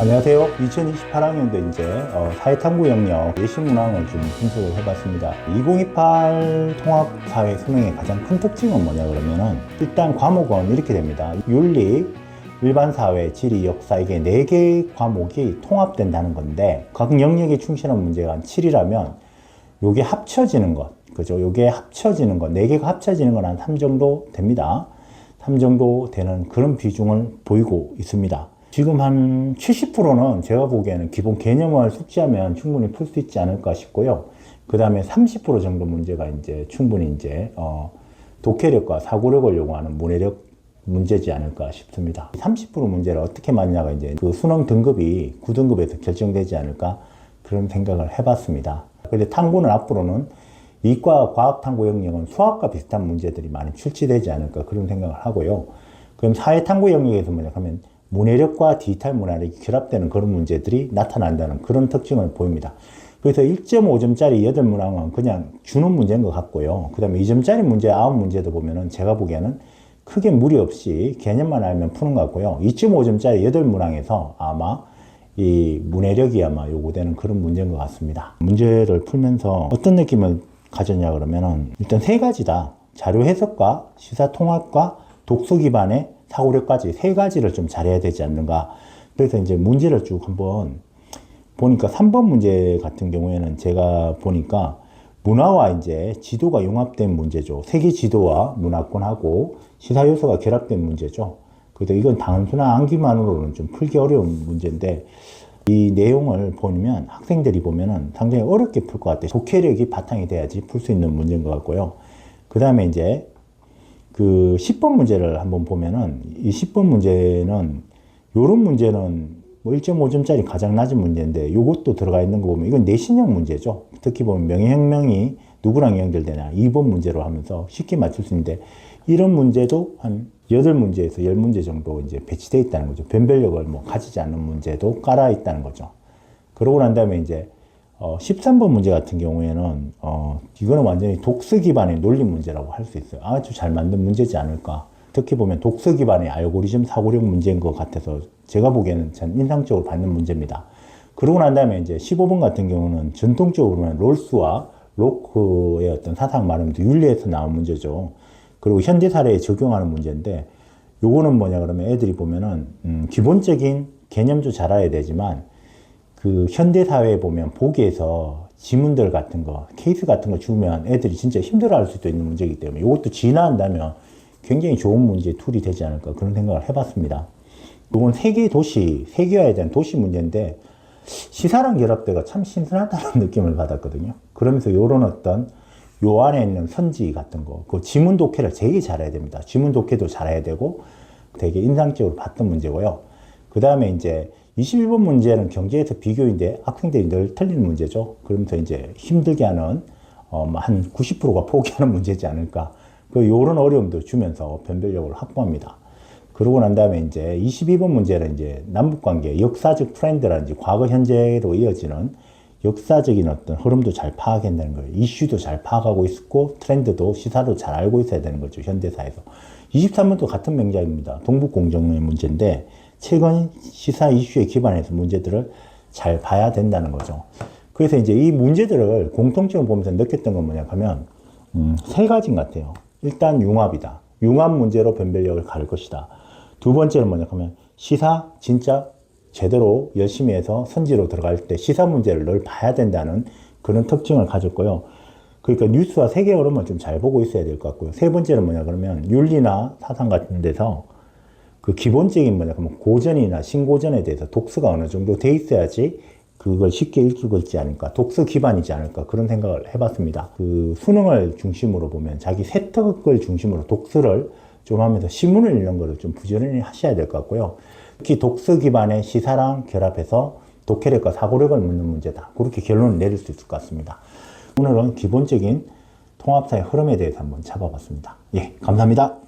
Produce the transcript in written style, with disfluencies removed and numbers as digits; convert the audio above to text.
안녕하세요. 2028학년도 이제 사회탐구 영역 예시문항을 좀 분석을 해봤습니다. 2028 통합사회 수능의 가장 큰 특징은 뭐냐 그러면은 일단 과목은 이렇게 됩니다. 윤리, 일반사회, 지리, 역사 이게 4개의 과목이 통합된다는 건데 각 영역에 충실한 문제가 한 7이라면 요게 합쳐지는 것, 그죠? 요게 합쳐지는 것, 4개가 합쳐지는 건 한 3 정도 됩니다. 3 정도 되는 그런 비중을 보이고 있습니다. 지금 한 70%는 제가 보기에는 기본 개념을 숙지하면 충분히 풀 수 있지 않을까 싶고요. 그 다음에 30% 정도 문제가 이제 충분히 이제, 독해력과 사고력을 요구하는 문해력 문제지 않을까 싶습니다. 30% 문제를 어떻게 맞냐가 이제 그 수능 등급이 9등급에서 결정되지 않을까 그런 생각을 해봤습니다. 근데 탐구는 앞으로는 이과 과학 탐구 영역은 수학과 비슷한 문제들이 많이 출제되지 않을까 그런 생각을 하고요. 그럼 사회 탐구 영역에서 뭐냐 하면 문해력과 디지털 문화력이 결합되는 그런 문제들이 나타난다는 그런 특징을 보입니다. 그래서 1.5점짜리 8문항은 그냥 주는 문제인 것 같고요. 그 다음에 2점짜리 문제 9문제도 보면은 제가 보기에는 크게 무리 없이 개념만 알면 푸는 것 같고요. 2.5점짜리 8문항에서 아마 이 문해력이 아마 요구되는 그런 문제인 것 같습니다. 문제를 풀면서 어떤 느낌을 가졌냐 그러면은 일단 3가지다. 자료 해석과 시사 통합과 독서 기반의 사고력까지 3가지를 좀 잘해야 되지 않는가. 그래서 이제 문제를 쭉 한번 보니까 3번 문제 같은 경우에는 제가 보니까 문화와 이제 지도가 융합된 문제죠. 세계 지도와 문화권하고 시사 요소가 결합된 문제죠. 그래서 이건 단순한 암기만으로는 좀 풀기 어려운 문제인데 이 내용을 보면 학생들이 보면은 상당히 어렵게 풀 것 같아요. 독해력이 바탕이 돼야지 풀 수 있는 문제인 것 같고요. 그 다음에 이제 그 10번 문제를 한번 보면은 이 10번 문제는 요런 문제는 뭐 1.5점짜리 가장 낮은 문제인데 요것도 들어가 있는 거 보면 이건 내신형 문제죠. 특히 보면 명예혁명이 누구랑 연결되냐 2번 문제로 하면서 쉽게 맞출 수 있는데 이런 문제도 한 8문제에서 10문제 정도 이제 배치되어 있다는 거죠. 변별력을 뭐 가지지 않는 문제도 깔아 있다는 거죠. 그러고 난 다음에 이제 13번 문제 같은 경우에는 이거는 완전히 독서 기반의 논리 문제라고 할 수 있어요. 아주 잘 만든 문제지 않을까. 특히 보면 독서 기반의 알고리즘 사고력 문제인 것 같아서 제가 보기에는 전 인상적으로 받는 문제입니다. 그러고 난 다음에 이제 15번 같은 경우는 전통적으로 보면 롤스와 로크의 어떤 사상 말하면서 윤리에서 나온 문제죠. 그리고 현대 사례에 적용하는 문제인데 요거는 뭐냐 그러면 애들이 보면은 기본적인 개념도 잘 알아야 되지만 그 현대사회에 보면 보기에서 지문들 같은 거, 케이스 같은 거 주면 애들이 진짜 힘들어 할 수도 있는 문제이기 때문에 이것도 진화한다면 굉장히 좋은 문제 툴이 되지 않을까 그런 생각을 해봤습니다. 이건 세계 도시, 세계화에 대한 도시 문제인데 시사랑 결합돼가 참 신선하다는 느낌을 받았거든요. 그러면서 이런 어떤 요 안에 있는 선지 같은 거, 그 지문 독해를 되게 잘해야 됩니다. 지문 독해도 잘해야 되고 되게 인상적으로 봤던 문제고요. 그 다음에 이제 21번 문제는 경제에서 비교인데 학생들이 늘 틀리는 문제죠. 그러면서 이제 힘들게 하는 한 90%가 포기하는 문제지 않을까. 요런 어려움도 주면서 변별력을 확보합니다. 그러고 난 다음에 이제 22번 문제는 이제 남북관계, 역사적 트렌드라든지 과거 현재로 이어지는 역사적인 어떤 흐름도 잘 파악한다는 거예요. 이슈도 잘 파악하고 있고 트렌드도 시사도 잘 알고 있어야 되는 거죠. 현대사에서. 23번도 같은 맥락입니다. 동북공정의 문제인데 최근 시사 이슈에 기반해서 문제들을 잘 봐야 된다는 거죠. 그래서 이제 이 문제들을 공통점을 보면서 느꼈던 건 뭐냐 하면 3가지인 것 같아요. 일단 융합이다. 융합 문제로 변별력을 가를 것이다. 두 번째는 뭐냐 하면 시사 진짜 제대로 열심히 해서 선지로 들어갈 때 시사 문제를 늘 봐야 된다는 그런 특징을 가졌고요. 그러니까 뉴스와 세계 흐름을 좀 잘 보고 있어야 될 것 같고요. 세 번째는 뭐냐 그러면 윤리나 사상 같은 데서 그 기본적인 뭐냐 그러면 고전이나 신고전에 대해서 독서가 어느 정도 돼 있어야지 그걸 쉽게 읽히고 있지 않을까. 독서 기반이지 않을까. 그런 생각을 해봤습니다. 그 수능을 중심으로 보면 자기 세특을 중심으로 독서를 좀 하면서 신문을 읽는 거를 좀 부지런히 하셔야 될 것 같고요. 특히 독서 기반의 시사랑 결합해서 독해력과 사고력을 묻는 문제다. 그렇게 결론을 내릴 수 있을 것 같습니다. 오늘은 기본적인 통합사의 흐름에 대해서 한번 잡아봤습니다. 예, 감사합니다.